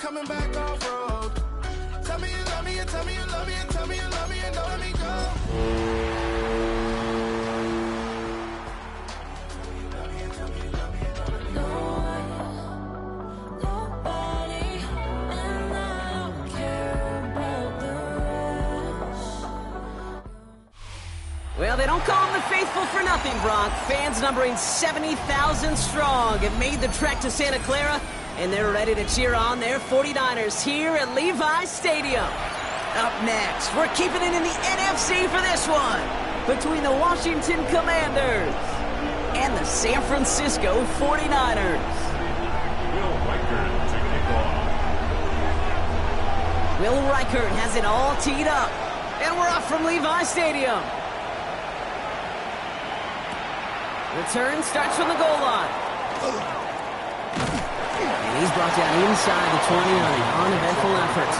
coming back off road. Tell me you love me and tell me you love me and tell me you love me and don't let me go. Well, they don't call them the faithful for nothing, Brock. Fans numbering 70,000 strong have made the trek to Santa Clara, and they're ready to cheer on their 49ers here at Levi's Stadium. Up next, we're keeping it in the NFC for this one, between the Washington Commanders and the San Francisco 49ers. Will Reichert has it all teed up, and we're off from Levi's Stadium. Return starts from the goal line. And he's brought down inside the 20 on an uneventful effort.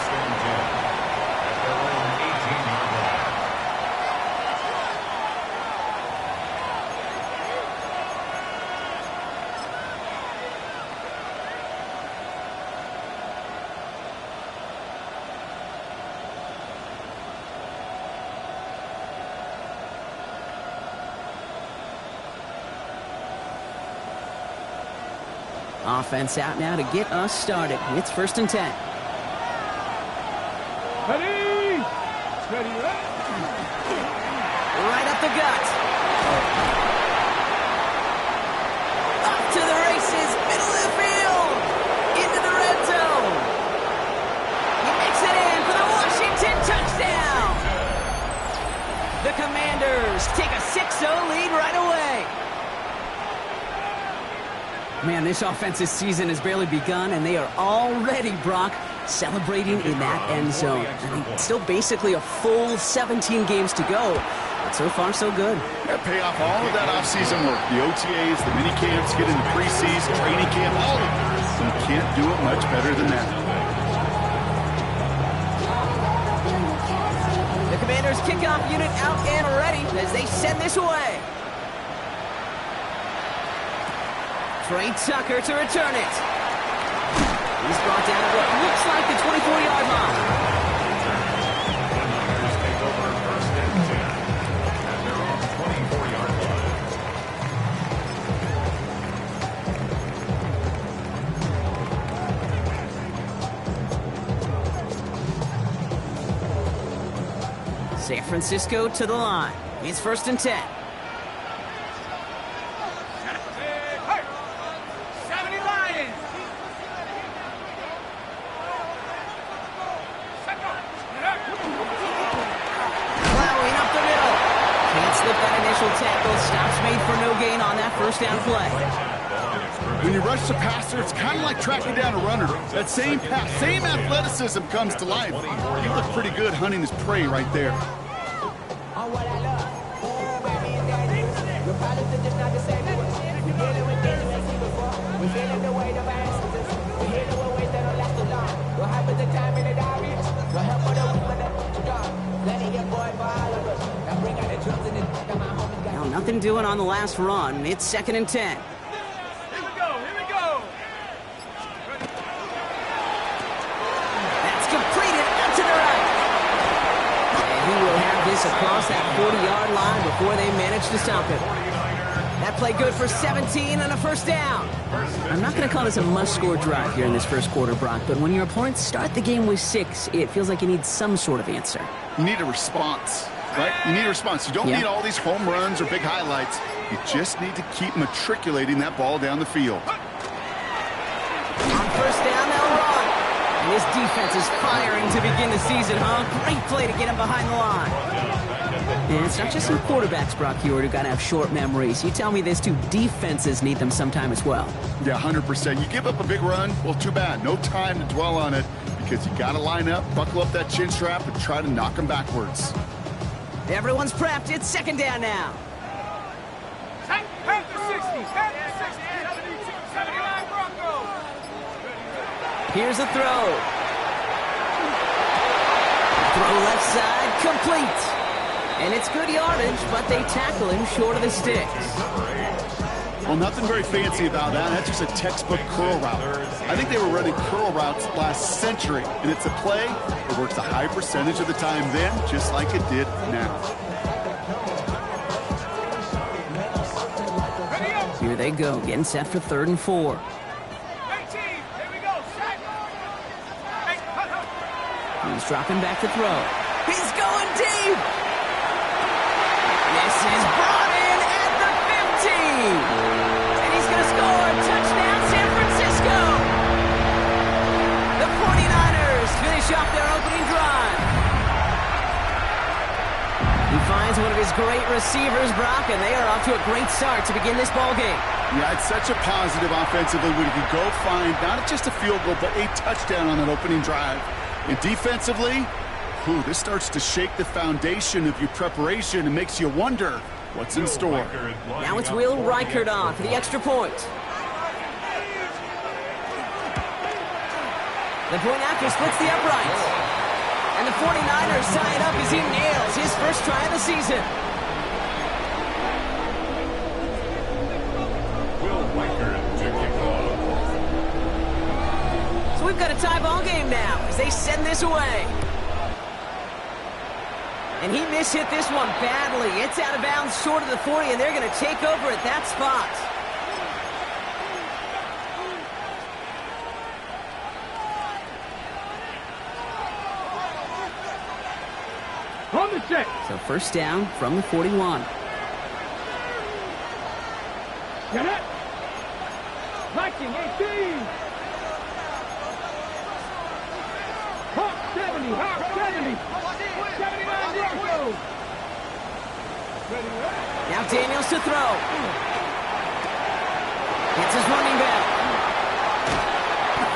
Offense out now to get us started. It's 1st and 10. Ready! Ready, ready! Right up the gut. Up to the races, middle of the field. Into the red zone. He makes it in for the Washington touchdown. The Commanders take a 6-0 lead right away. Man, this offensive season has barely begun, and they are already, Brock, celebrating in that end zone. I mean, still basically a full 17 games to go, but so far, so good. Yeah, pay off all of that offseason work. The OTAs, the mini camps, get in the preseason, training camp, all of it. You can't do it much better than that. The Commanders' kickoff unit out and ready as they send this away. Trey Tucker to return it. He's brought down at what looks like the 24-yard line. San Francisco to the line. It's 1st and 10. Tackle, stops made for no gain on that first down play. When you rush the passer, it's kind of like tracking down a runner. That same pass, same athleticism comes to life. He looked pretty good hunting his prey right there. Nothing doing on the last run. It's 2nd and 10. Here we go, here we go. That's completed out to the right. And he will have this across that 40-yard line before they manage to stop it. That play good for 17 and a first down. I'm not going to call this a must-score drive here in this first quarter, Brock, but when your opponents start the game with 6, it feels like you need some sort of answer. You need a response. Right? You need a response. You don't need all these home runs or big highlights. You just need to keep matriculating that ball down the field. On first down, they'll run. And this defense is firing to begin the season, huh? Great play to get him behind the line. And it's not just some quarterbacks, Brock Hewitt, who got to have short memories. You tell me this too, defenses need them sometime as well. Yeah, 100%. You give up a big run, well, too bad. No time to dwell on it because you got to line up, buckle up that chin strap, and try to knock them backwards. Everyone's prepped. It's 2nd down now. Head to 60. Head to 60. 79 Broncos. Here's a throw. Throw left side, complete. And it's good yardage, but they tackle him short of the sticks. Well, nothing very fancy about that. That's just a textbook curl route. I think they were running curl routes last century, and it's a play that works a high percentage of the time then, just like it did now. Here they go, getting set for 3rd and 4. He's dropping back to throw. He's going deep! This is brought in at the 15! And he's going to score! Touchdown, San Francisco! The 49ers finish off their opening drive. He finds one of his great receivers, Brock, and they are off to a great start to begin this ballgame. Yeah, it's such a positive offensively when he can go find not just a field goal, but a touchdown on that opening drive. And defensively, this starts to shake the foundation of your preparation and makes you wonder what's in store. Now it's Will Reichert on for the extra point. The point after splits the uprights. And the 49ers tie it up as he nails his first try of the season. Will Reichert to kick off. So we've got a tie ball game now as they send this away. And he mishit this one badly. It's out of bounds short of the 40, and they're going to take over at that spot. On the check. So first down from the 41. Get it. Viking 18. Hawk 70. Hawk 70. 79 yards. Now Daniels to throw. Gets his running back.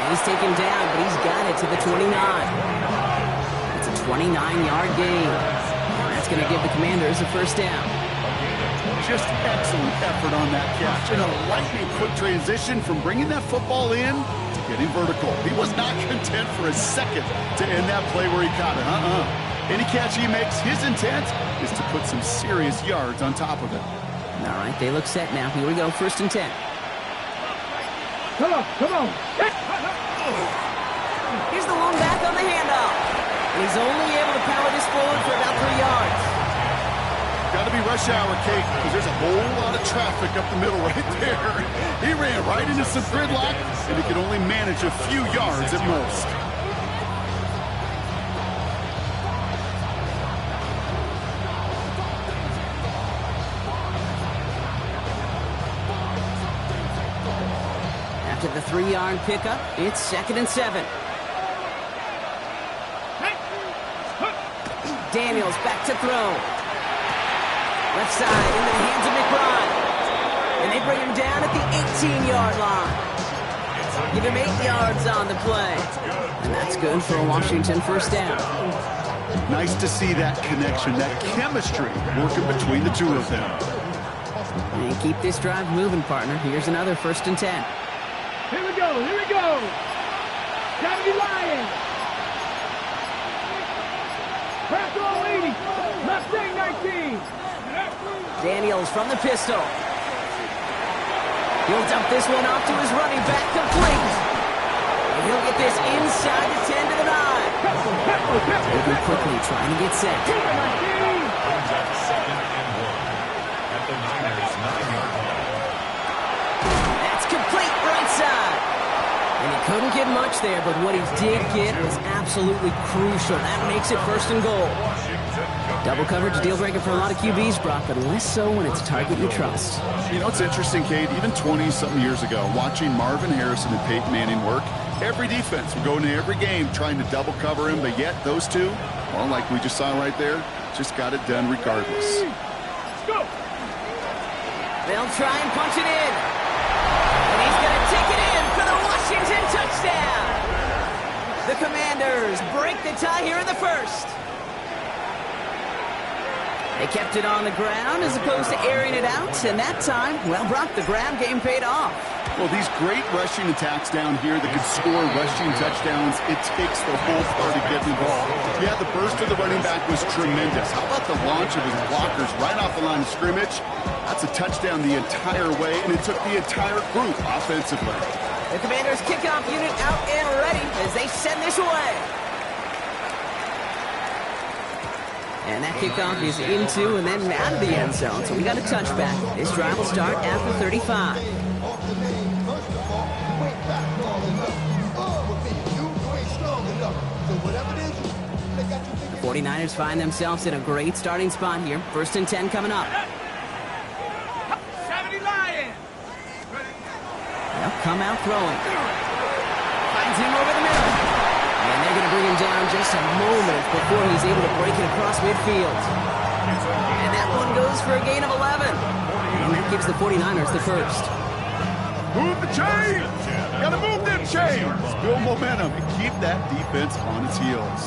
He's taken down, but he's got it to the 29. It's a 29-yard gain. That's going to give the Commanders a first down. Just excellent effort on that catch. And a lightning quick transition from bringing that football in to getting vertical. He was not content for a second to end that play where he caught it. Any catch he makes, his intent is to put some serious yards on top of it. All right, they look set now. Here we go, 1st and 10. Come on, come on. Here's the long back on the handoff. And he's only able to power this forward for about 3 yards. Got to be rush hour, Kate, because there's a whole lot of traffic up the middle right there. He ran right into some gridlock, and he could only manage a few yards at most. After the 3-yard pickup, it's 2nd and 7. Daniels back to throw. Left side into the hands of McBride. And they bring him down at the 18-yard line. Give him 8 yards on the play. And that's good for a Washington first down. Nice to see that connection, that chemistry working between the two of them. And keep this drive moving, partner. Here's another 1st and 10. Here we go, here we go. Gotta be Lions. Pass all 80. Mustang 19. Daniels from the pistol. He'll dump this one off to his running back, complete. And he'll get this inside the 10 to the 9. Moving quickly, trying to get set. Brings up 2nd and 1 at the Niners' 9-yard line. That's complete right side. And he couldn't get much there, but what he did get was absolutely crucial. That makes it 1st and goal. Double coverage, deal breaker for a lot of QBs, Brock, but less so when it's a target you trust. You know, it's interesting, Kate, even 20-something years ago, watching Marvin Harrison and Peyton Manning work, every defense would go into every game trying to double cover him, but yet those two, well, like we just saw right there, just got it done regardless. Go. They'll try and punch it in. And he's going to take it in for the Washington touchdown. The Commanders break the tie here in the 1st. They kept it on the ground as opposed to airing it out, and that time, well, Brock, the ground game paid off. Well, these great rushing attacks down here that can score rushing touchdowns, it takes the whole party getting involved. Yeah, the burst of the running back was tremendous. How about the launch of his blockers right off the line of scrimmage? That's a touchdown the entire way, and it took the entire group offensively. The Commanders' kickoff unit out and ready as they send this away. And that kickoff is into and then out of the end zone, so we got a touchback. This drive will start after 35. The 49ers find themselves in a great starting spot here. 1st and 10 coming up. 70 Lions. They'll come out throwing. Finds him over the middle. And they're going to bring him down just a moment before he's able to break it across midfield. And that one goes for a gain of 11. And that gives the 49ers the first. Move the chains! Gotta move them chains! Build momentum and keep that defense on its heels.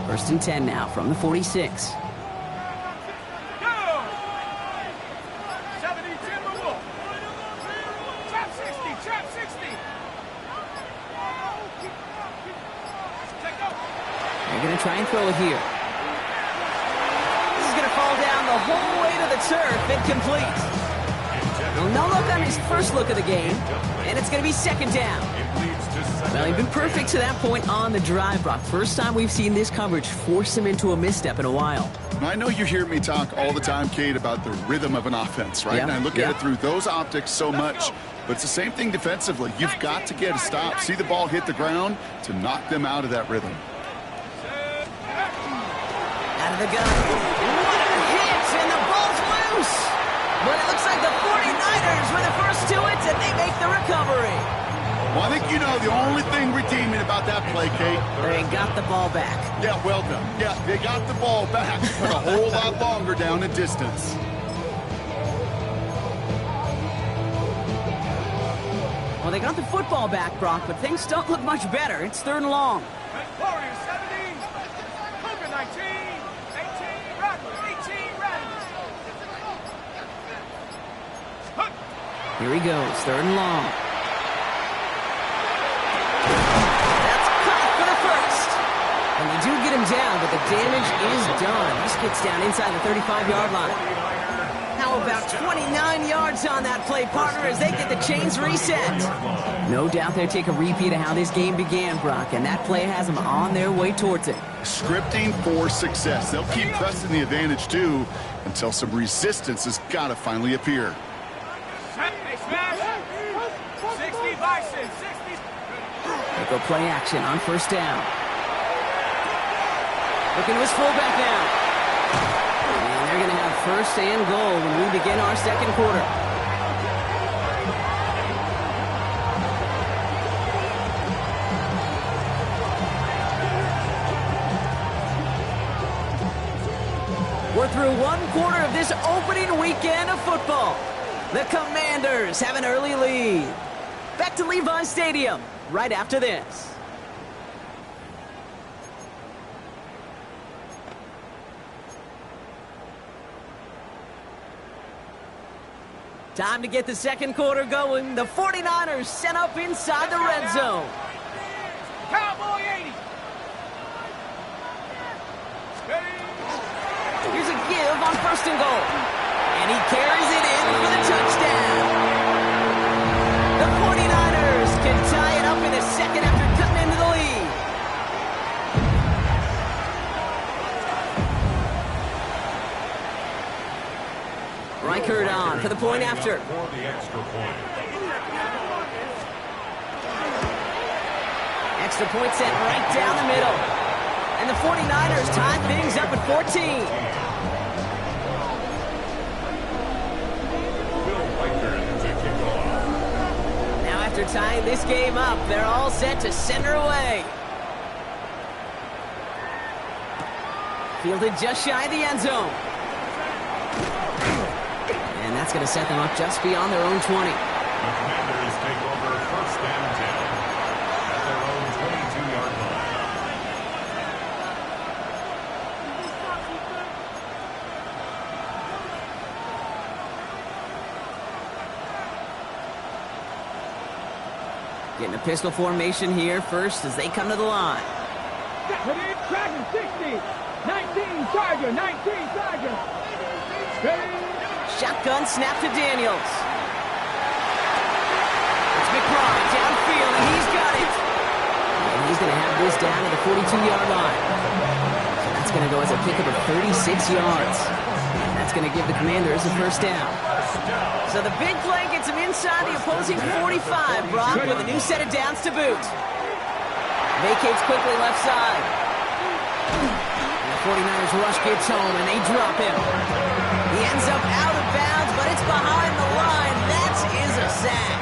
First and 10 now from the 46. They're going to try and throw it here. This is going to fall down the whole way to the turf. Incomplete. Well, no look on his first look of the game, and it's going to be 2nd down. Well, he's been perfect to that point on the drive, Brock. First time we've seen this coverage force him into a misstep in a while. I know you hear me talk all the time, Kate, about the rhythm of an offense, right? Yeah. And I look at it through those optics so much. But it's the same thing defensively. You've got to get a stop, see the ball hit the ground to knock them out of that rhythm. Out of the gun. What a hit, and the ball's loose. But it looks like the 49ers were the first to it, and they make the recovery. Well, I think you know the only thing redeeming about that play, Kate. They got the ball back. Yeah, well done. Yeah, they got the ball back, but a whole lot longer down the distance. Well, they got the football back, Brock, but things don't look much better. It's 3rd and long. Warriors 70. Cougar 19. 18. Rattlers 18. Rattlers. Here he goes, 3rd and long. And they do get him down, but the damage is done. This gets down inside the 35-yard line. How about 29 yards on that play, partner, as they get the chains reset? No doubt they'll take a repeat of how this game began, Brock, and that play has them on their way towards it. Scripting for success. They'll keep pressing the advantage, too, until some resistance has got to finally appear. They smash. 60 Bison. 60. They go play action on 1st down. Looking to his fullback now. And they're going to have 1st and goal when we begin our 2nd quarter. We're through 1 quarter of this opening weekend of football. The Commanders have an early lead. Back to Levi Stadium right after this. Time to get the 2nd quarter going. The 49ers set up inside the red zone. Cowboy 80. Here's a give on 1st and goal. And he carries it in for the touchdown. The 49ers can tie it up in a second after cutting into the lead. Reichert on for the point after. For the extra point. Extra point set right down the middle. And the 49ers tie things up at 14. Now after tying this game up, they're all set to send her away. Fielded just shy of the end zone. And that's going to set them up just beyond their own 20. The Commanders take over 1st and 10 at their own 22-yard line. Getting a pistol formation here first as they come to the line. Tracking 60. 19 Charger. 19 Charger. Ready. Shotgun snap to Daniels. It's McBride downfield, and he's got it. And he's going to have this down to the 42-yard line. So that's going to go as a pickup of 36 yards. And that's going to give the Commanders a first down. So the big play gets him inside the opposing 45, Brock, with a new set of downs to boot. Vacates quickly left side. And the 49ers rush gets home, and they drop him. He ends up out of bounds, but it's behind the line. That is a sack.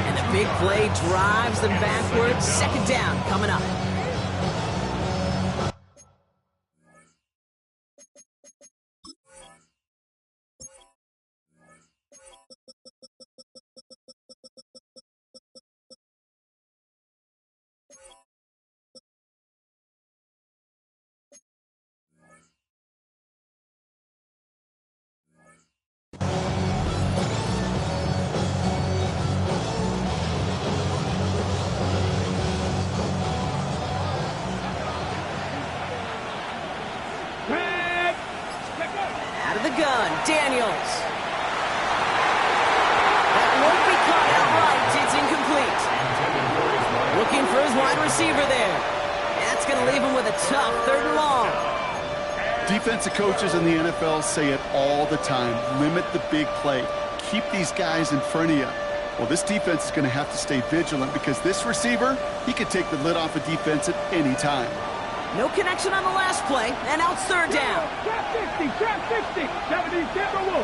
And the big play drives them backwards. Second down coming up. Out of the gun, Daniels. That won't be caught outright. It's incomplete. Looking for his wide receiver there. That's going to leave him with a tough 3rd and long. Defensive coaches in the NFL say it all the time. Limit the big play. Keep these guys in front of you. Well, this defense is going to have to stay vigilant because this receiver, he could take the lid off a defense at any time. No connection on the last play, and now it's 3rd down. Trap 60. Trap 60. 70 Timberwolf.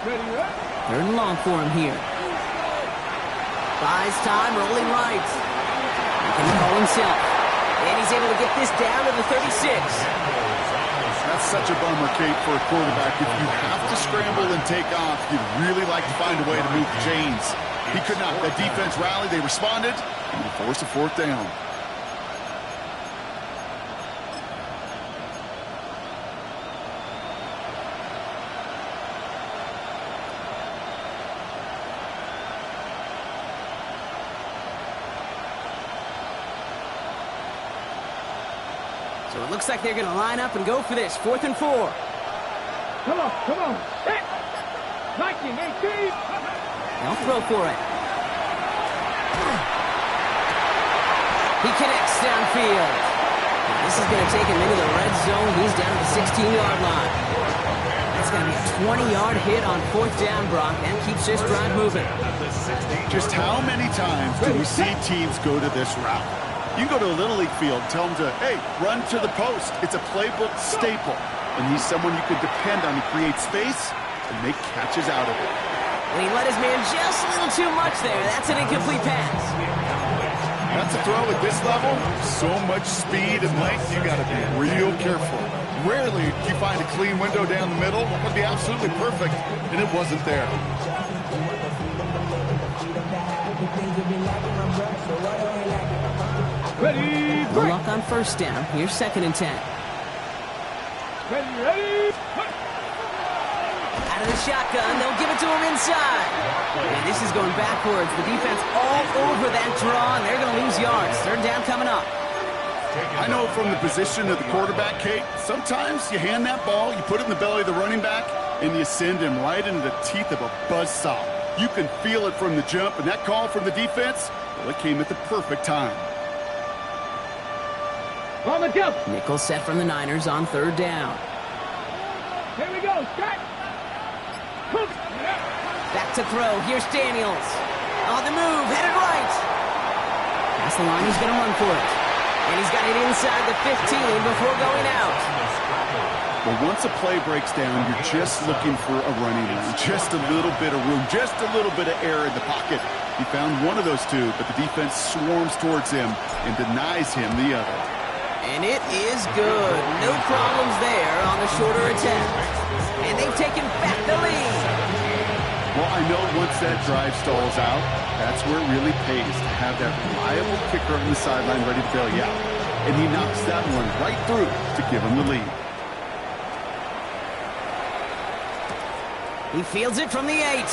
Ready up. 3rd and long for him here. Buys time, rolling right. He can call himself. And he's able to get this down to the 36. That's such a bummer, Kate, for a quarterback. If you have to scramble and take off, you'd really like to find a way to move the chains. He could not. That defense rallied. They responded, and they forced a 4th down. So it looks like they're going to line up and go for this. 4th and 4. Come on. Come on. Hit. 19, 18. They'll throw for it. He connects downfield. This is going to take him into the red zone. He's down to the 16-yard line. That's going to be a 20-yard hit on 4th down, Brock. That keeps this drive moving. Just how many times do we see teams go to this route? You can go to a Little League field, tell them to, hey, run to the post. It's a playbook staple. And he's someone you could depend on to create space and make catches out of it. And he let his man just a little too much there. That's an incomplete pass. That's a throw at this level. So much speed and length, you got to be real careful. Rarely do you find a clean window down the middle. It would be absolutely perfect, and it wasn't there. Ready. No luck on 1st down. Here's 2nd and 10. Ready. Out of the shotgun, they'll give it to him inside. And this is going backwards. The defense all over that draw, and they're going to lose yards. 3rd down coming up. I know from the position of the quarterback, Kate, sometimes you hand that ball, you put it in the belly of the running back, and you send him right into the teeth of a buzzsaw. You can feel it from the jump, and that call from the defense, well, it came at the perfect time. On the jump. Nickel set from the Niners on 3rd down. Here we go. Strike. Back to throw. Here's Daniels. On the move. Headed right. Past the line. He's going to run for it. And he's got it inside the 15 before going out. Well, once a play breaks down, you're just looking for a running lane. Just a little bit of room. Just a little bit of air in the pocket. He found one of those two, but the defense swarms towards him and denies him the other. And it is good. No problems there on the shorter attempt. And they've taken back the lead. Well, I know once that drive stalls out, that's where it really pays to have that reliable kicker on the sideline ready to bail you out. And he knocks that one right through to give him the lead. He fields it from the 8.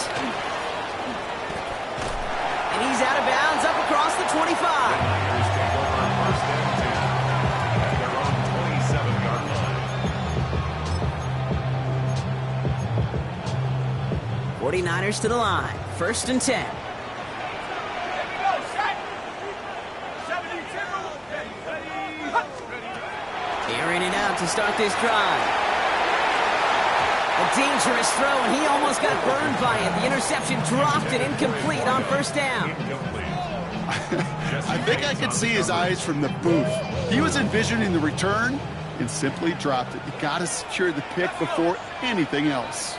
And he's out of bounds up across the 25. Niners take over first and 10 at their own 27-yard line. 49ers to the line. First and 10. Airing it out to start this drive. A dangerous throw, and he almost got burned by it. The interception dropped it incomplete on first down. I think I could see his eyes from the booth. He was envisioning the return and simply dropped it. You got to secure the pick before anything else.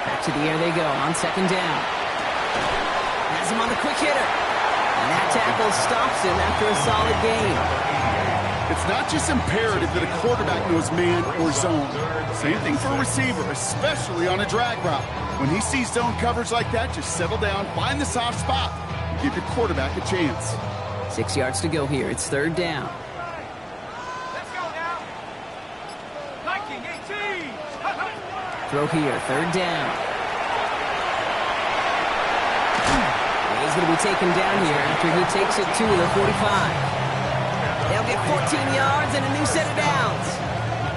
Back to the air they go on second down. Has him on the quick hitter. And that tackle stops him after a solid gain. It's not just imperative that a quarterback knows man or zone. Same thing for a receiver, especially on a drag route. When he sees zone coverage like that, just settle down, find the soft spot, and give your quarterback a chance. 6 yards to go here. It's third down. Let's go now. 19-18. Throw here, third down. He's going to be taken down here after he takes it to the 45. They'll get 14 yards and a new set of downs.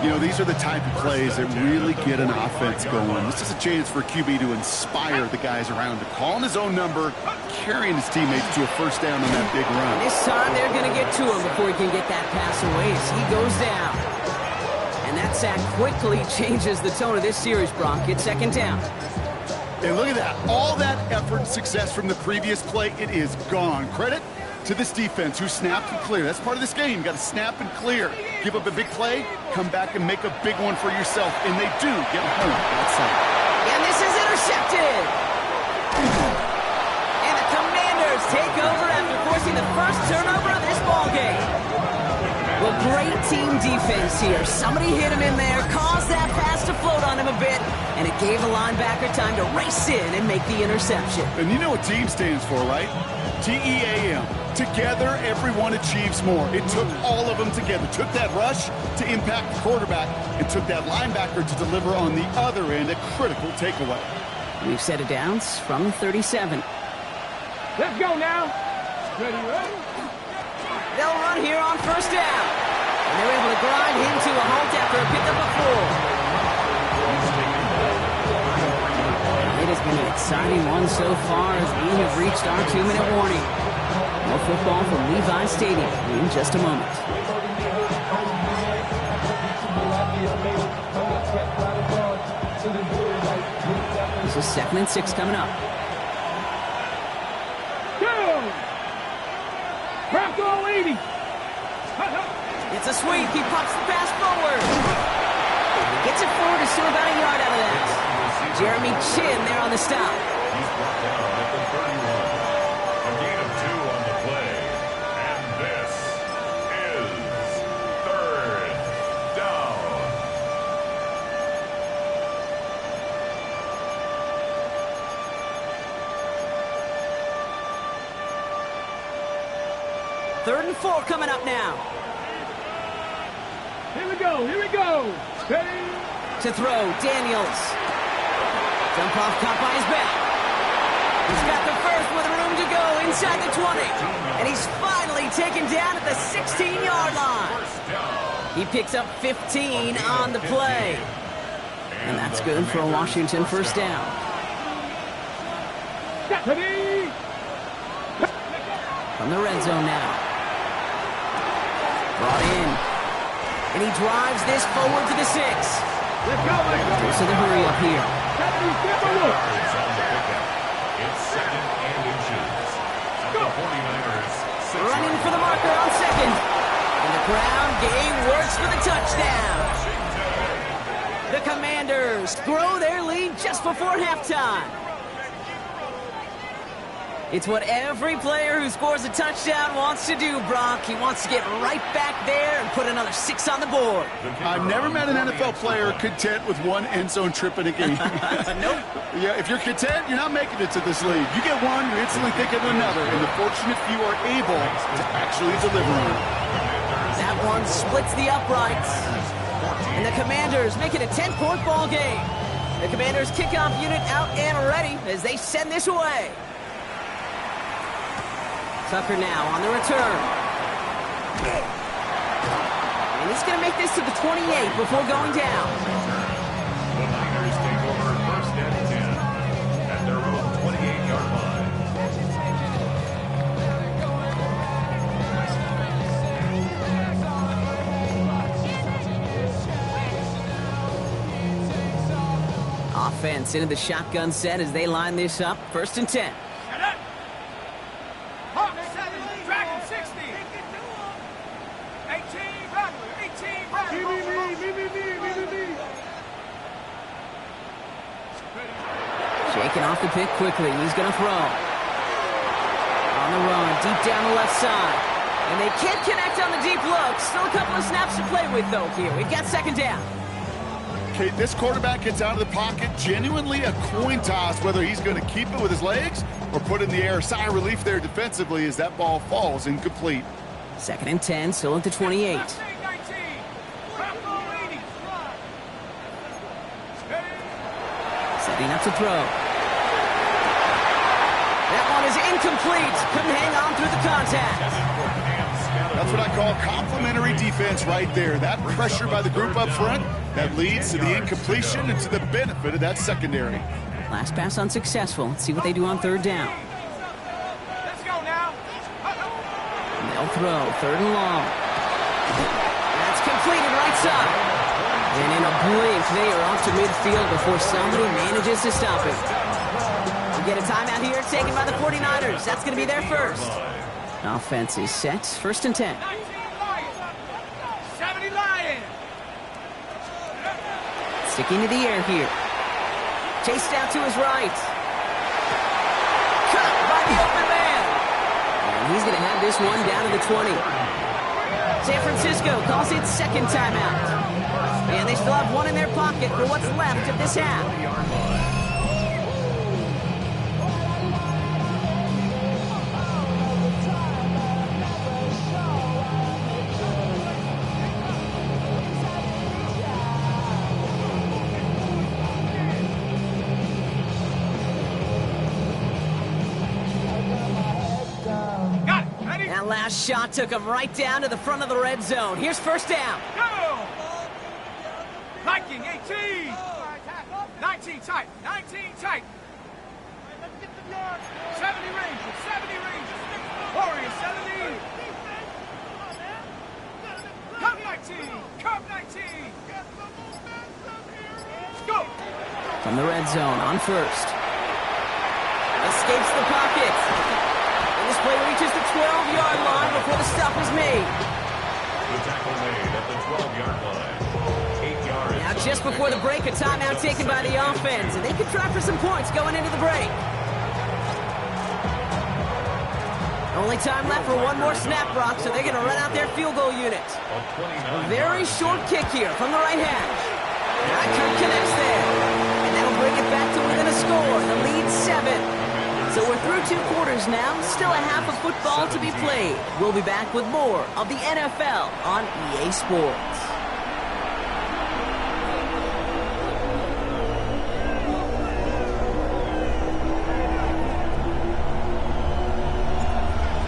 You know, these are the type of plays that really get an offense going. This is a chance for QB to inspire the guys around him. Calling his own number, carrying his teammates to a first down on that big run. This time they're going to get to him before he can get that pass away as he goes down. And that sack quickly changes the tone of this series, Brock. It's second down. And look at that. All that effort and success from the previous play, it is gone. Credit to this defense who snapped and cleared. That's part of this game. You got to snap and clear. Give up a big play, come back and make a big one for yourself. And they do get home outside. And this is intercepted. And the Commanders take over after forcing the first turnover of this ballgame. Well, great team defense here. Somebody hit him in there, caused that pass to float on him a bit, and it gave the linebacker time to race in and make the interception. And you know what team stands for, right? T-E-A-M. Together, everyone achieves more. It took all of them together. Took that rush to impact the quarterback and took that linebacker to deliver on the other end a critical takeaway. We've set it downs from the 37. Let's go now. Ready? They'll run here on first down. And they're able to grind him to a halt after a pickup of 4. It has been an exciting one so far as we have reached our 2-minute warning. More football from Levi Stadium in just a moment. This is 2nd and 6 coming up. Bronco 80. It's a sweep. He pops the pass forward. He gets it forward to still about a yard out of that. Jeremy Chin there on the stop. He's brought down at the 31. A gain of 2 on the play. And this is third down. Third and 4 coming up now. Here we go. Here we go. Steady. To throw, Daniels. Jump off, caught by his back. He's got the first with room to go inside the 20. And he's finally taken down at the 16-yard line. He picks up 15 on the play. And that's good for a Washington first down. Steady. From the red zone now. Brought in. And he drives this forward to the 6. Let's go. Let's go. Goes to the hurry up here. Yards on the pickup. It's 2nd and inches. At the 49ers. 6 Running for the marker on 2nd. And the ground game works for the touchdown. The Commanders grow their lead just before halftime. It's what every player who scores a touchdown wants to do, Brock. He wants to get right back there and put another 6 on the board. I've never met an NFL player content with one end zone trip in a game. Nope. Yeah, if you're content, you're not making it to this league. You get one, you're instantly thinking of another, and the fortunate few are able to actually deliver on it. That one splits the uprights. And the Commanders make it a 10-point ball game. The Commanders' kickoff unit out and ready as they send this away. Tucker now on the return. And he's going to make this to the 28 before going down. The Niners take over first and 10 at their own 28-yard line. Offense into the shotgun set as they line this up. First and 10. Dragon 60. 18, Rattler. 18, Rattler. Shaking off the pick quickly. He's going to throw. On the run, deep down the left side. And they can't connect on the deep look. Still a couple of snaps to play with, though, here. We've got second down. Okay, this quarterback gets out of the pocket. Genuinely a coin toss whether he's going to keep it with his legs or put it in the air. Sigh of relief there defensively as that ball falls incomplete. Second and 10, still at the 28. 19. Setting up to throw. That one is incomplete. Couldn't hang on through the contact. That's what I call complimentary defense right there. That pressure by the group up front, that leads to the incompletion and to the benefit of that secondary. Last pass unsuccessful. Let's see what they do on third down. Let's go now. They'll throw. Third and long. That's completed right side. And in a blink, they are off to midfield before somebody manages to stop it. We get a timeout here taken by the 49ers. That's going to be their first. Offense is set. First and 10. 70 Lions. Sticking to the air here. Chased out to his right. Cut by the open man. And he's going to have this one down to the 20. San Francisco calls it second timeout. And they still have one in their pocket for what's left of this half. That last shot took him right down to the front of the red zone. Here's first down. Go! Viking 18. 19 tight. 19 tight. 70 Rangers. 70 Rangers. Warriors 70. Cup 19. Cup 19. Go! From the red zone on first. Escapes the pocket. This play reaches the 12-yard line before the stop is made. The tackle made at the 12-yard line. 8 yards. Now just before the break, a timeout taken by the offense, and they could try for some points going into the break. Only time left for one more snap, Brock, so they're going to run out their field goal unit. A very short kick here from the right hash. Kirk connects there, and that'll bring it back to within a score. The lead 7. So we're through 2 quarters now, still a half of football to be played. We'll be back with more of the NFL on EA Sports.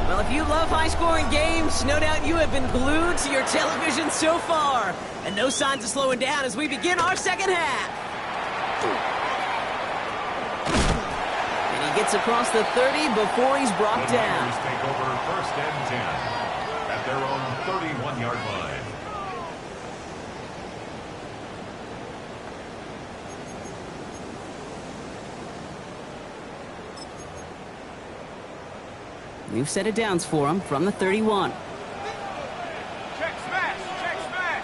Well, if you love high-scoring games, no doubt you have been glued to your television so far. And no signs of slowing down as we begin our second half. Gets across the 30 before he's brought down. The Niners take over first and 10 at their own 31-yard line. New set of downs for him from the 31. Check smash. Check smash.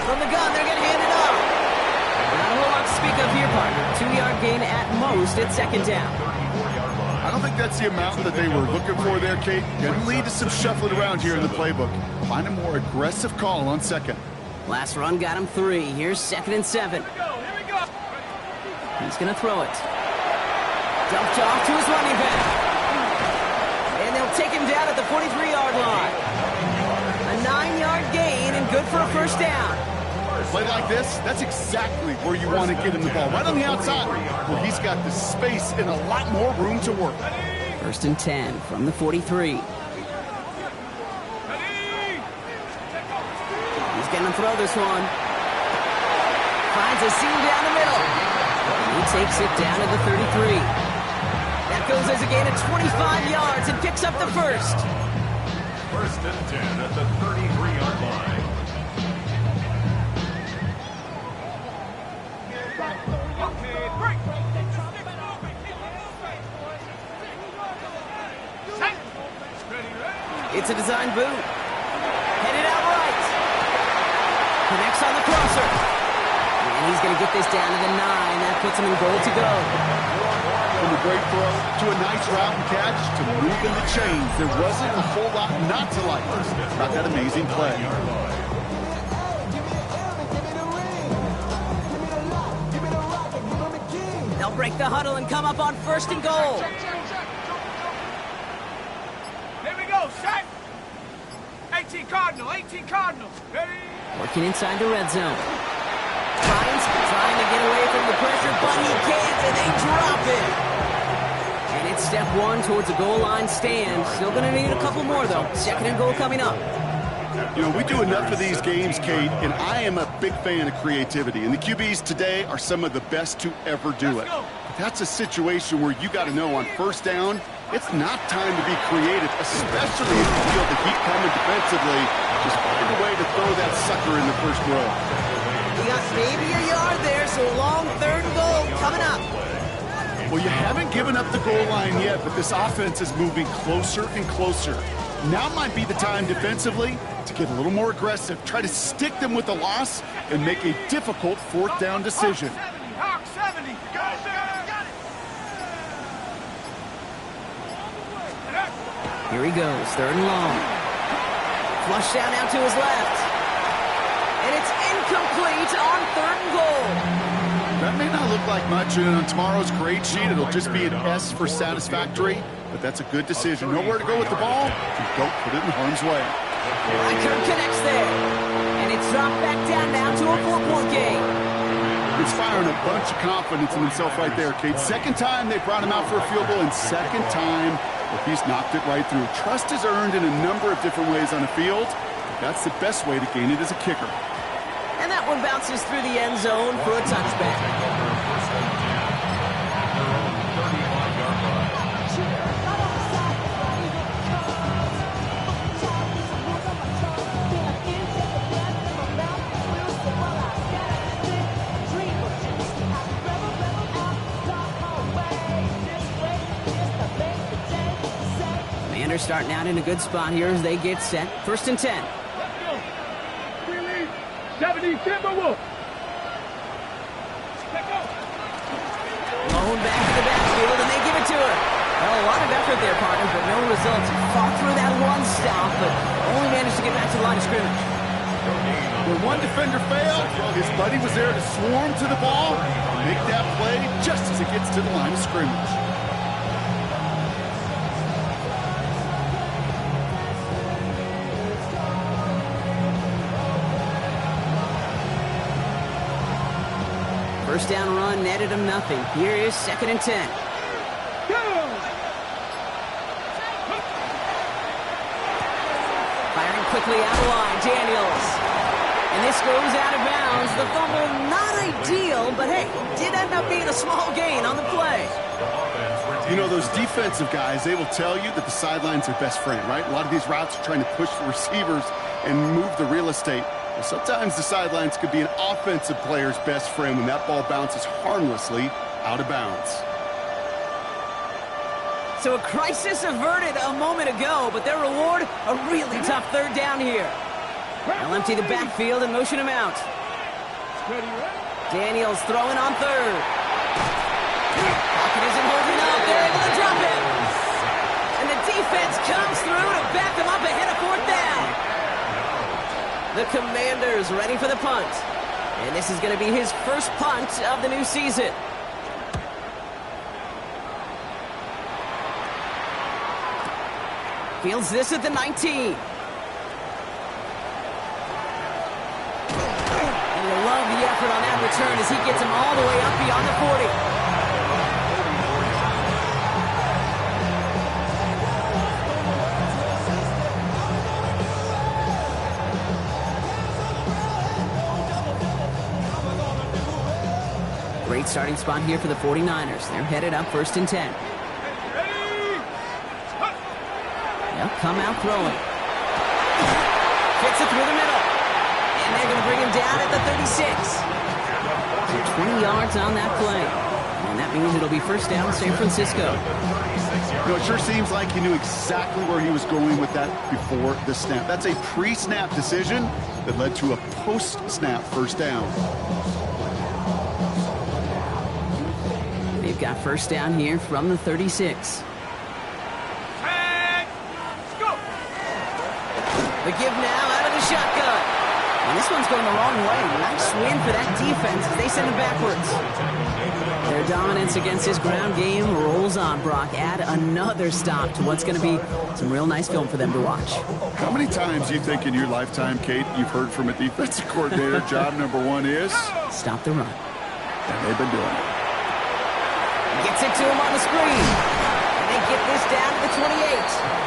From the gun, they're going to hand it off. Not a whole lot to speak of here, partner. 2-yard gain at most at second down. I don't think that's the amount that they were looking for there, Kate. Going to lead to some shuffling around here in the playbook. Find a more aggressive call on second. Last run got him 3. Here's second and 7. Here we go. He's going to throw it. Dumped off to his running back. And they'll take him down at the 43-yard line. good for a first down. Play like this, that's exactly where you want to get him the ball. Right on the outside, where he's got the space and a lot more room to work. 1st and 10 from the 43. He's going to throw this one. Finds a seam down the middle. He takes it down to the 33. That goes as a gain of 25 yards and picks up the first. 1st and 10 at the 33-yard line. It's a design boot. Headed out right. Connects on the crosser. And he's going to get this down to the 9. That puts him in goal to go. From a great throw to a nice route and catch to moving the chains. There wasn't a whole lot not to like about that amazing play. They'll break the huddle and come up on 1st and goal. Here we go, set. 18 Cardinal. Ready? Working inside the red zone. Trying to get away from the pressure, but he can't, and they drop it. And it's step 1 towards a goal line stand. Still going to need a couple more, though. 2nd and goal coming up. You know, we do enough of these games, Kate, and I am a big fan of creativity. And the QBs today are some of the best to ever do it. But that's a situation where you got to know on 1st down, it's not time to be creative, especially if you feel the heat coming defensively. Just find a way to throw that sucker in the first row. You got maybe a yard there, so a long 3rd and goal coming up. Well, you haven't given up the goal line yet, but this offense is moving closer and closer. Now might be the time defensively to get a little more aggressive, try to stick them with the loss, and make a difficult 4th down decision. Hawk 70. Got it. Here he goes, 3rd and long. Flush down out to his left. And it's incomplete on 3rd and goal. That may not look like much on tomorrow's grade sheet. It'll just be an S for satisfactory, but that's a good decision. Nowhere to go with the ball, and don't put it in harm's way. Riker connects there. And it's dropped back down now to a 4-point game. Inspiring a bunch of confidence in himself right there, Kate. 2nd time they brought him out for a field goal, and 2nd time he's knocked it right through. Trust is earned in a number of different ways on the field. That's the best way to gain it as a kicker. And that one bounces through the end zone for a touchback. Commanders starting out in a good spot here as they get set. 1st and 10. 70 Timberwolves. Blown back to the backfield, and they give it to her. Well, a lot of effort there, partner, but no results. Fought through that one stop, but only managed to get back to the line of scrimmage. When one defender failed, his buddy was there to swarm to the ball and make that play just as it gets to the line of scrimmage. First down run netted him nothing. Here is 2nd and 10. Firing quickly out of line, Daniels. And this goes out of bounds. The fumble, not ideal, but hey, did end up being a small gain on the play. You know, those defensive guys, they will tell you that the sideline's their best friend, right? A lot of these routes are trying to push the receivers and move the real estate. Well, sometimes the sidelines could be an offensive player's best friend when that ball bounces harmlessly out of bounds. So a crisis averted a moment ago, but their reward, a really tough 3rd down here. They'll empty the backfield and motion him out. Daniels throwing on 3rd. Pocket isn't holding up. They're able to drop it. And the defense comes through to back them up ahead of 4th down. The Commanders ready for the punt. And this is going to be his first punt of the new season. Fields this at the 19. effort on that return as he gets him all the way up beyond the 40. Great starting spot here for the 49ers. They're headed up 1st and 10. They'll come out throwing. Gets it through the middle. And they're going to bring him down at the 36. So 20 yards on that play. And that means it'll be 1st down San Francisco. You know, it sure seems like he knew exactly where he was going with that before the snap. That's a pre-snap decision that led to a post-snap 1st down. They've got 1st down here from the 36. The give now out of the shotgun. And this one's going the wrong way. Nice win for that defense as they send it backwards. Their dominance against this ground game rolls on, Brock. Add another stop to what's going to be some real nice film for them to watch. How many times do you think in your lifetime, Kate, you've heard from a defensive coordinator, job number 1 is? Stop the run. And they've been doing it. Gets it to him on the screen. And they get this down to the 28.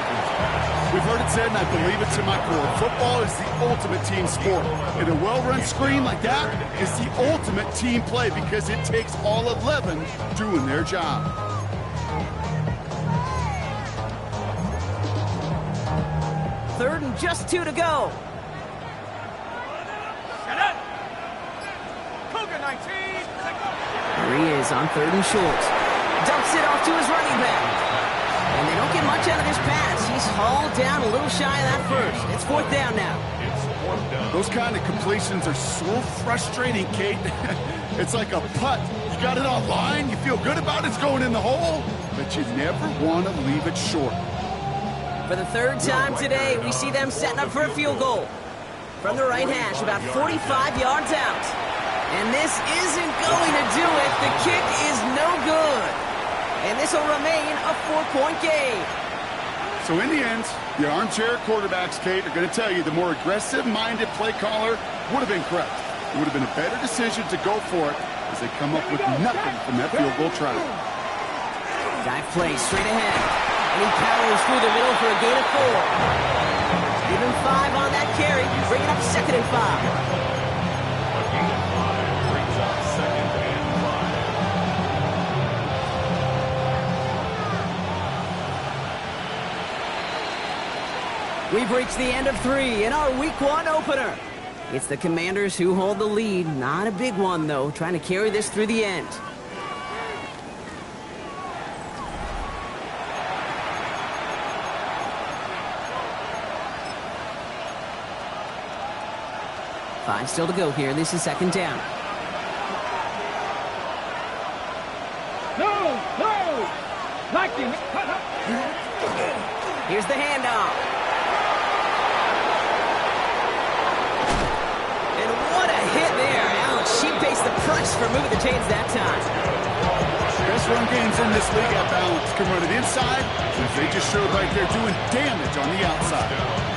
We've heard it said, and I believe it to my core, football is the ultimate team sport. And a well-run screen like that is the ultimate team play because it takes all 11 doing their job. Third and just 2 to go. Here he is on 3rd and short. Dumps it off to his running back. And they don't get much out of this pass. He's hauled down a little shy of that first. It's 4th down now. Those kind of completions are so frustrating, Kate. It's like a putt. You got it on line, you feel good about it's going in the hole, but you never want to leave it short. For the 3rd time today, we see them setting up for a field goal. From the right hash, about 45 yards out. And this isn't going to do it. The kick is no good. And this will remain a 4-point game. So in the end, the armchair quarterbacks, Kate, are going to tell you the more aggressive-minded play caller would have been correct. It would have been a better decision to go for it as they come up with nothing from that field goal try. Dive play straight ahead. And he powers through the middle for a gain of 4. Give him 5 on that carry. Bring it up 2nd and 5. We've reached the end of 3 in our Week 1 opener. It's the Commanders who hold the lead. Not a big one, though, trying to carry this through the end. Five still to go here. This is 2nd down. No! Blocking! Here's the handoff. Hit there. Ouch. She pays the price for moving the chains that time. Best run games in this league at balance can run it inside, and they just showed right there doing damage on the outside.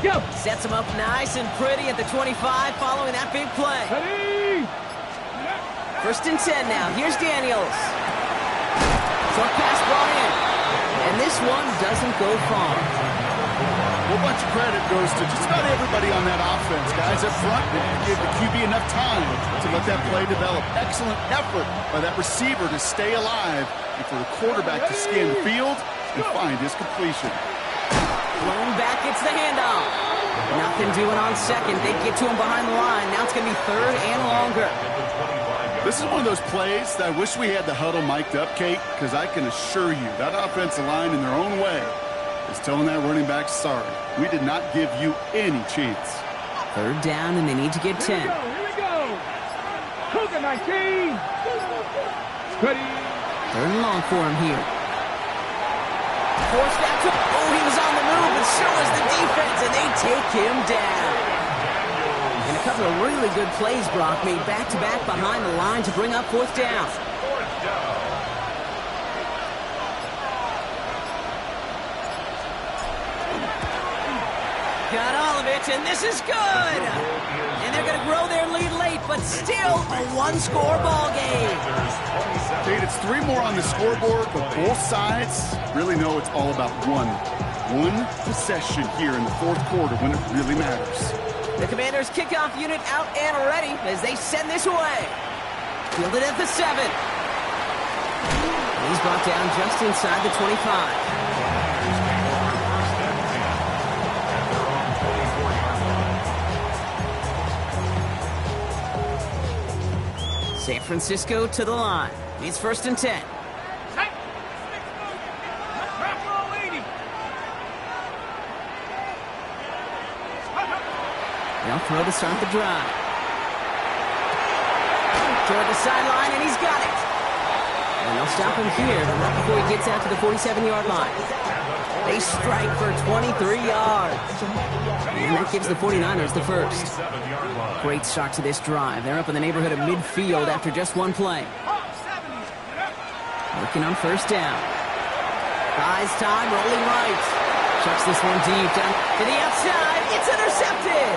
Go. Sets him up nice and pretty at the 25 following that big play. Ready? 1st and 10 now. Here's Daniels. Short pass brought in. And this one doesn't go far. A whole bunch of credit goes to just about everybody on that offense. Guys up front give the QB enough time to let that play develop. Excellent effort by that receiver to stay alive and for the quarterback to scan the field and find his completion. Blown back, it's the handoff. Nothing doing on 2nd. They get to him behind the line. Now it's going to be 3rd and longer. This is one of those plays that I wish we had the huddle mic'd up, Kate, because I can assure you that offensive line in their own way is telling that running back, sorry, we did not give you any chance. 3rd down, and they need to get 10. Here we go. Cougar 19. Ready? 3rd and long for him here. Force that to... Oh, he was on the move, but so was the defense, and they take him down. And a couple of really good plays, Brock, made back-to-back behind the line to bring up fourth down. Got all of it, and this is good. And they're going to grow their lead late, but still a one-score ball game. Tate, it's 3 more on the scoreboard, but both sides really know it's all about one possession here in the fourth quarter when it really matters. The Commanders' kickoff unit out and ready as they send this away. Fielded at the 7. He's brought down just inside the 25. San Francisco to the line. It's 1st and 10. They'll throw to start the drive. Toward the sideline, and he's got it. And they'll stop him here, but not before he gets out to the 47-yard line. They strike for 23 yards. And that gives the 49ers the first. Great start to this drive. They're up in the neighborhood of midfield after just one play. Working on 1st down. Buys time, rolling right. Chucks this one deep down to the outside. It's intercepted.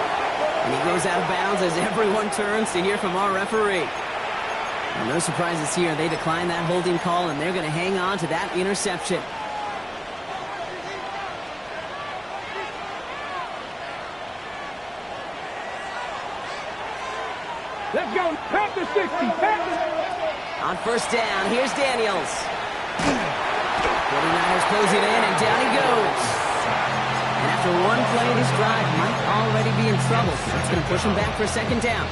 And he goes out of bounds as everyone turns to hear from our referee. Well, no surprises here. They decline that holding call, and they're going to hang on to that interception. Let's go. Pack the 60. Pack the... On 1st down, here's Daniels. 49ers close it in, and down he goes. And after one play, this drive might already be in trouble. That's going to push him back for a 2nd down.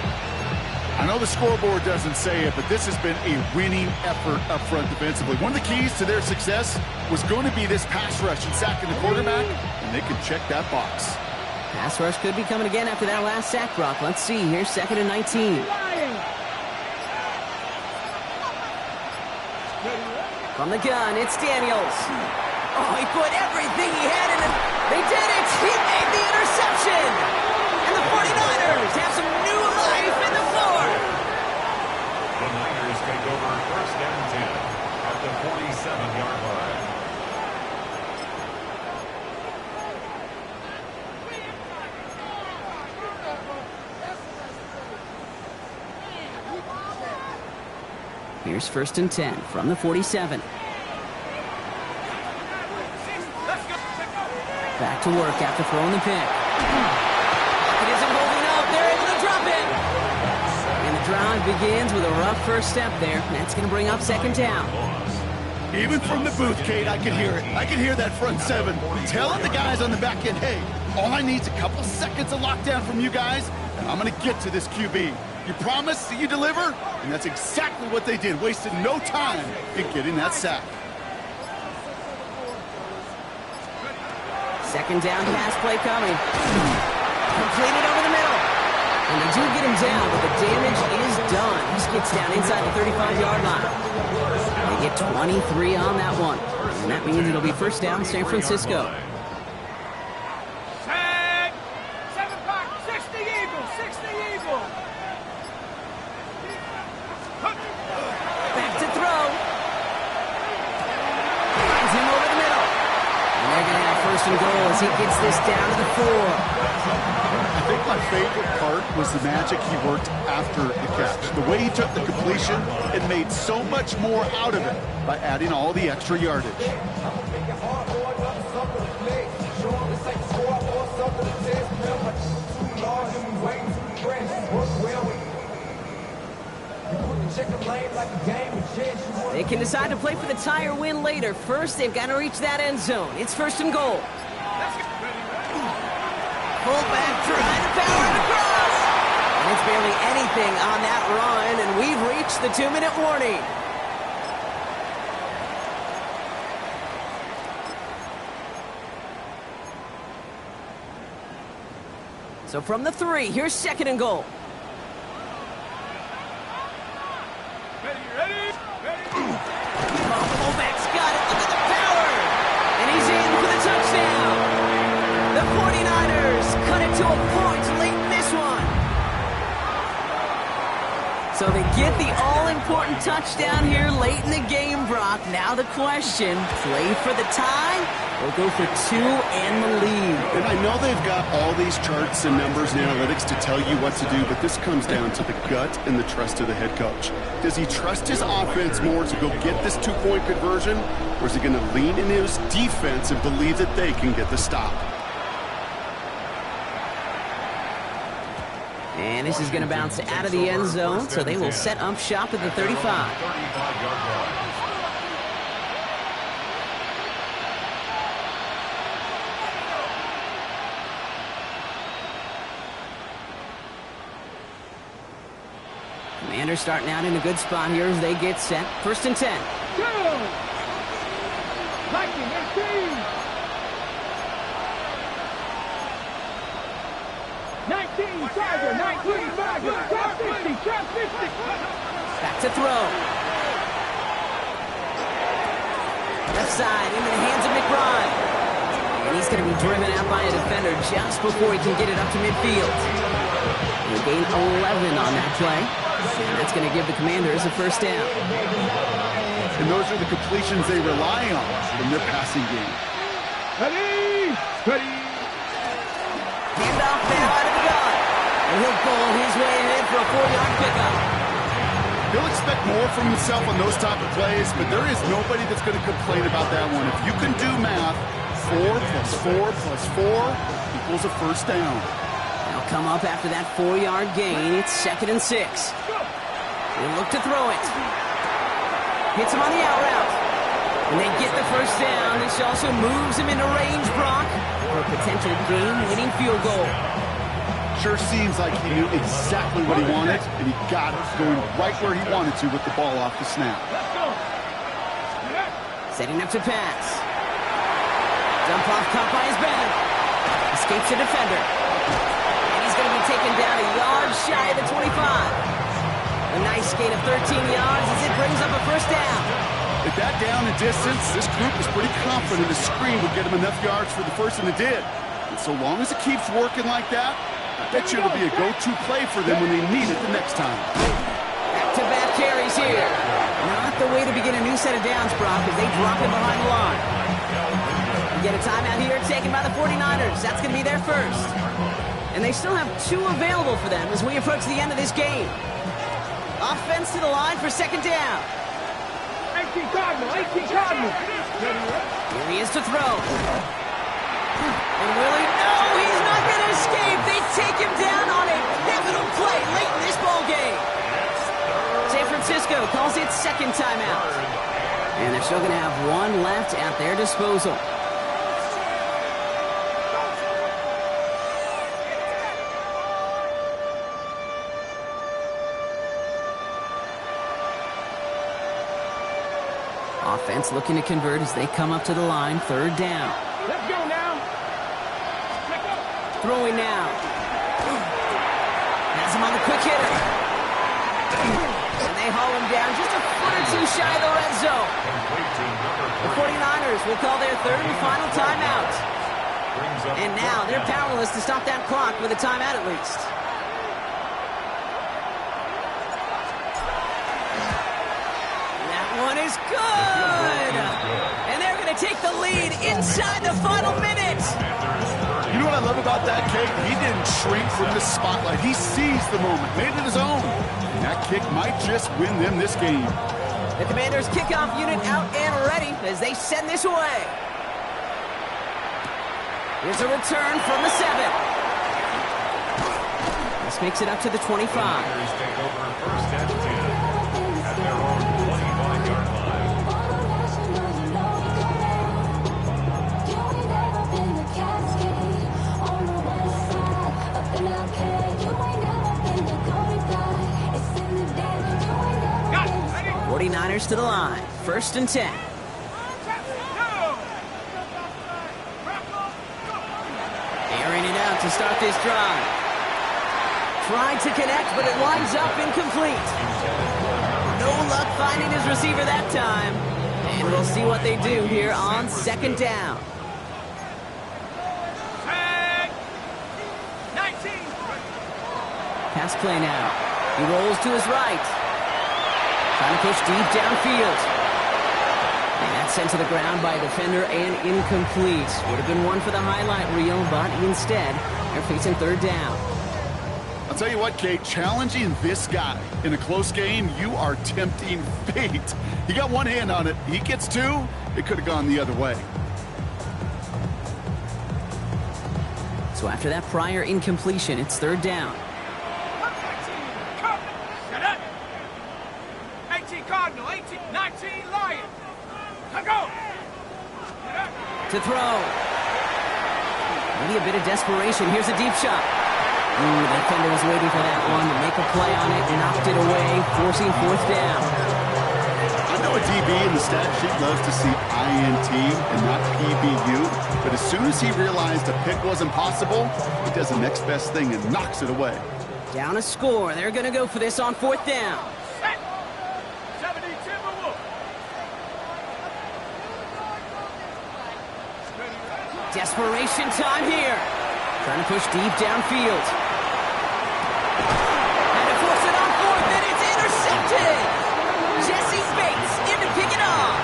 I know the scoreboard doesn't say it, but this has been a winning effort up front defensively. One of the keys to their success was going to be this pass rush and sacking the quarterback, and they can check that box. Pass rush could be coming again after that last sack, Brock. Let's see. Here's 2nd and 19. From the gun, it's Daniels. Oh, he put everything he had in it. They did it. He made the interception. And the 49ers have some new life in the floor. The Niners take over 1st and 10 at the 47-yard line. Here's 1st and 10 from the 47. Back to work after throwing the pick. It isn't holding up. They're able to drop it. And the drive begins with a rough first step there. That's going to bring up 2nd down. Even from the booth, Kate, I can hear it. I can hear that front 7 telling the guys on the back end, hey, all I need is a couple seconds of lockdown from you guys, and I'm going to get to this QB. You promise that you deliver? And that's exactly what they did. Wasted no time in getting that sack. 2nd down pass play coming. Completed over the middle. And they do get him down, but the damage is done. He gets down inside the 35-yard line. They get 23 on that one. And that means it'll be 1st down San Francisco. Tag. 7 o'clock. 60 Eagle. 60 Eagle. Back to throw. Finds him over the middle. And they're going to have 1st and goal as he gets this down to the 4. I think my favorite part was the magic he worked after the catch. The way he took the completion and made so much more out of it by adding all the extra yardage. They can decide to play for the tie or win later. First, they've got to reach that end zone. It's 1st and goal. Fullback trying to power it across. And it's barely anything on that run, and we've reached the 2-minute warning. So from the 3, here's 2nd and goal. Ready? Oh, fullback's got it. Look at the power. And he's to a point late in this one. So they get the all-important touchdown here late in the game, Brock. Now the question, play for the tie or go for two and the lead? And I know they've got all these charts and numbers and analytics to tell you what to do, but this comes down to the gut and the trust of the head coach. Does he trust his offense more to go get this two-point conversion, or is he going to lean into his defense and believe that they can get the stop? And this is going to bounce out of the end zone, so they will set up shop at the 35. 35-yard line. Commanders starting out in a good spot here as they get set. 1st and 10. Go! Lightning, 18! 19, Tiger, 19, Tiger, trap 50, trap 50! Back to throw. Left side into the hands of McBride. And he's going to be driven out by a defender just before he can get it up to midfield. He'll gain 11 on that play. And that's going to give the Commanders a first down. And those are the completions they rely on in their passing game. Ready! Ready! Handoff now out of the gun. And he'll bowl his way ahead for a 4-yard pickup. He'll expect more from himself on those type of plays, but there is nobody that's going to complain about that one. If you can do math, 4 plus 4 plus 4 equals a first down. They'll come up after that 4-yard gain. It's 2nd and 6. They look to throw it. Hits him on the out route. And they get the first down. This also moves him into range, Brock, for a potential game-winning field goal. Sure seems like he knew exactly what he wanted, and he got it going right where he wanted to with the ball off the snap. Setting up to pass. Dump off caught by his back. Escapes the defender. And he's going to be taken down a yard shy of the 25. A nice gain of 13 yards as it brings up a first down. At that down and distance, this group was pretty confident the screen would get him enough yards for the first, and it did. And so long as it keeps working like that, I bet you it'll be a go-to play for them when they need it the next time. Back-to-back carries here. Not the way to begin a new set of downs, Brock, as they drop him behind the line. We get a timeout here taken by the 49ers. That's going to be their first. And they still have 2 available for them as we approach the end of this game. Offense to the line for 2nd down. 18 Cardinal, 18 Cardinal! Here he is to throw. And will he? No, he's not going to escape. They take him down on a pivotal play late in this ball game. San Francisco calls it 2nd timeout. And they're still going to have 1 left at their disposal. Offense looking to convert as they come up to the line. 3rd down. Let's go now! Throwing now. Has him on the quick hitter. And they haul him down just a foot or 2 shy of the red zone. The 49ers will call their 3rd and final timeout. And now they're powerless to stop that clock with a timeout at least. That one is good. And they're going to take the lead inside the final minute. You know what I love about that kick? He didn't shrink from the spotlight. He seized the moment, made it his own. And that kick might just win them this game. The Commanders' kickoff unit out and ready as they send this away. Here's a return from the 7. This makes it up to the 25. Commanders take over 1st and 10 at their own 25-yard line. Got it! Ready? 49ers to the line. 1st and 10. Airing it out to start this drive. Tried to connect, but it lines up incomplete. No luck finding his receiver that time. And we'll see what they do here on 2nd down. Tag! 9! pass play now. He rolls to his right. Trying to push deep downfield. And that's sent to the ground by a defender and incomplete. Would have been one for the highlight reel, but instead, they're facing third down. I'll tell you what, Kate, challenging this guy in a close game, you are tempting fate. He got one hand on it. He gets two. It could have gone the other way. So after that prior incompletion, it's third down. 18 Cardinal, 18, 19 Lion. Now go. To throw. Maybe a bit of desperation. Here's a deep shot. Ooh, the defender was waiting for that one to make a play on it, knocked it away, forcing fourth down. I know a DB in the stat sheet loves to see INT and not PBU, but as soon as he realized a pick wasn't possible, he does the next best thing and knocks it away. Down a score. They're going to go for this on fourth down. 70 Timberwolves. Desperation time here. Trying to push deep downfield. And to force it on fourth, and it's intercepted. Jesse Bates in to pick it off.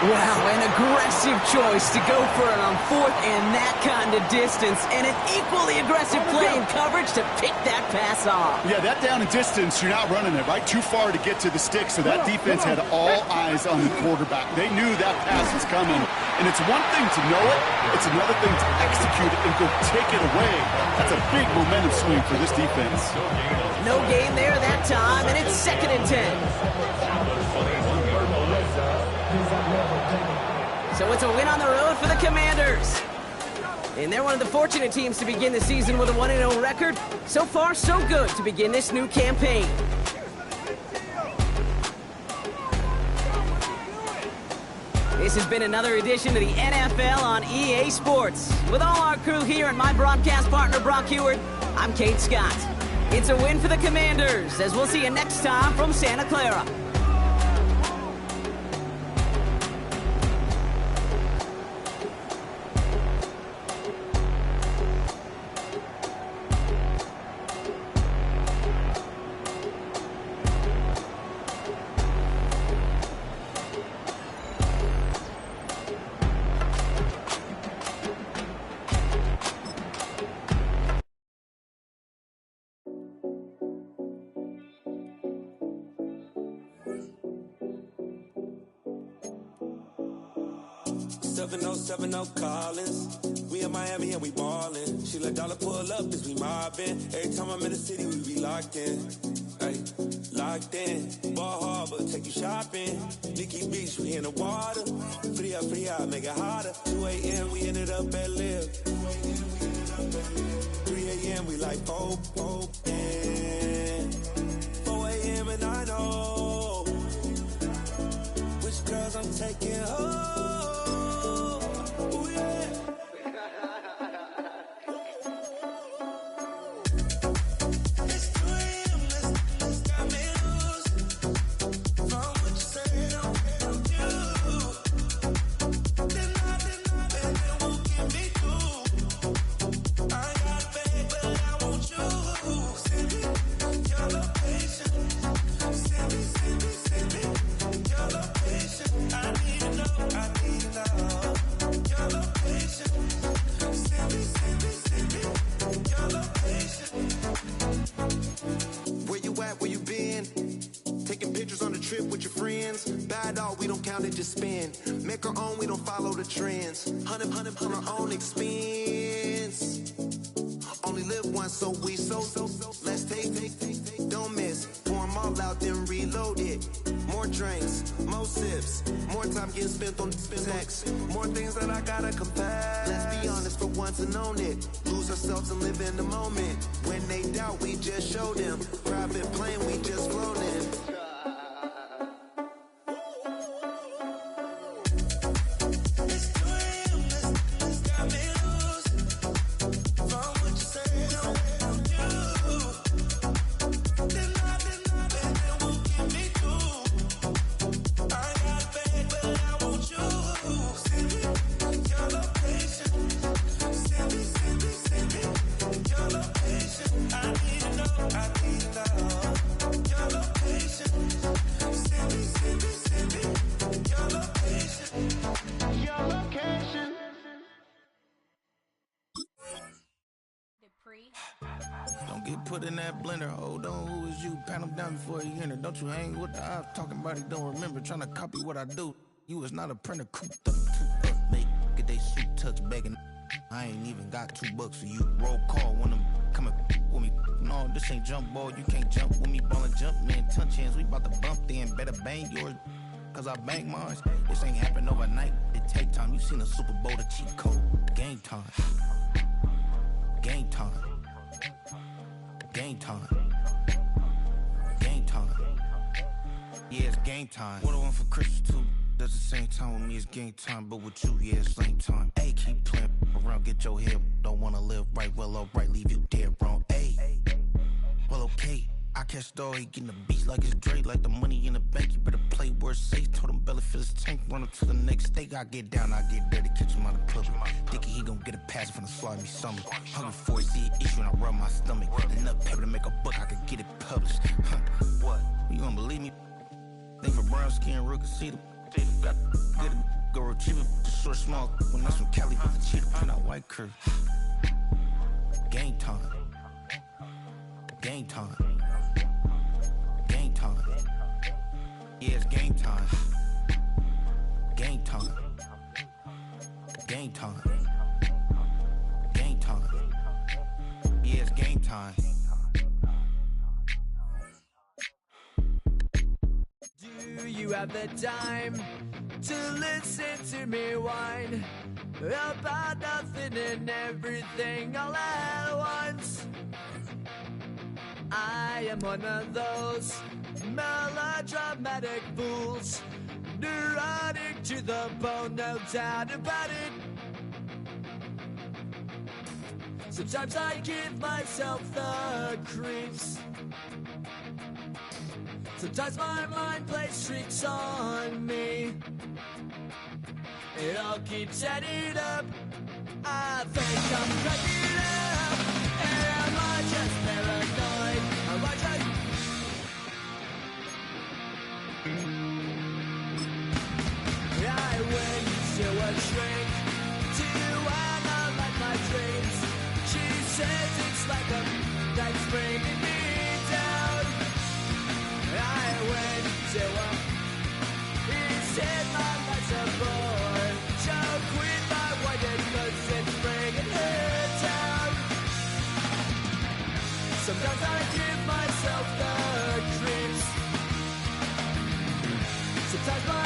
Wow, an aggressive choice to go for it on fourth and that kind of distance, and an equally aggressive play in coverage to pick that pass off. Yeah, that down and distance, you're not running it, right? Too far to get to the stick, so that defense had all eyes on the quarterback. They knew that pass was coming, and it's one thing to know it, it's another thing to execute it and go take it away. That's a big momentum swing for this defense. No gain there that time, and it's 2nd and 10. So it's a win on the road for the Commanders. And they're one of the fortunate teams to begin the season with a 1-0 record. So far, so good to begin this new campaign. This has been another edition of the NFL on EA Sports. With all our crew here and my broadcast partner, Brock Heward, I'm Kate Scott. It's a win for the Commanders, as we'll see you next time from Santa Clara. Collins. We in Miami and we ballin'. She let dollar pull up as we mobbin'. Every time I'm in the city, we be locked in. Ay, locked in. Ball Harbor, take you shopping. Nikki Beach, we in the water. Free up, make it hotter. 2 a.m., we ended up at Live. 3 a.m., we like Pope, and 4 a.m. and I know which girls I'm taking home. Make our own, we don't follow the trends. 100 on our own expense. Only live once, so we so. Let's take. Don't miss. Pour 'em all out, then reload it. More drinks, more sips. More time getting spent on text. More things that I gotta confess. Let's be honest for once and own it. Lose ourselves and live in the moment. When they doubt, we just show them. Private plane, we just flown in. I need to know. get put in that blender. Hold on, who is you? Pat him down before he enter. Don't you hang with the ops talking about he don't remember. Trying to copy what I do. You was not a printer, cooped up, make get they suit touch begging. I ain't even got $2 for you. Roll call when I'm coming with me. No, this ain't jump ball. You can't jump with me. Ball and jump, man. Touch hands. We about to bump then. Better bang yours, cause I bang mine. This ain't happen overnight. It take time. You seen a Super Bowl, the cheat code. Game time. Game time. Game time. Game time. Yeah, it's game time. What I want for Christmas too. That's the same time with me, it's game time. But with you, yeah, it's lame time. Hey, keep playing around, get your head. Don't wanna live right, well, alright, leave you dead wrong. Hey, well, okay. I catch the dog, he getting the beats like it's Dre, like the money in the bank. You better play where it's safe. Told him belly fill his tank, run him to the next steak. I get down, I get dirty, catch him on the club. Thinking he gon' get a pass from the slide me something. Hungry for it, see an issue and I rub my stomach. Enough paper to make a book, I could get it published. What? You gonna believe me? Think for brown skin, real can see the got get it, go retrieve it, short small. When that's from Cali, but the cheetah print out white curve. Game time. Game time. Game time. Yeah, it's game time. Game time. Game time. Game time. Yeah, it's game time. Do you have the time to listen to me whine about nothing and everything all at once? I am one of those melodramatic fools, neurotic to the bone, no doubt about it. Sometimes I give myself the creeps. Sometimes my mind plays tricks on me. It all keeps adding up. I think I'm cracking up. Am I just paranoid? Am I just... I went to a shrink to analyze my dreams. She says it's like a that's bringing me down. I went to a... He said my life's a bore. So quit my white cause it's bringing her down. Sometimes I give myself the creeps. Sometimes my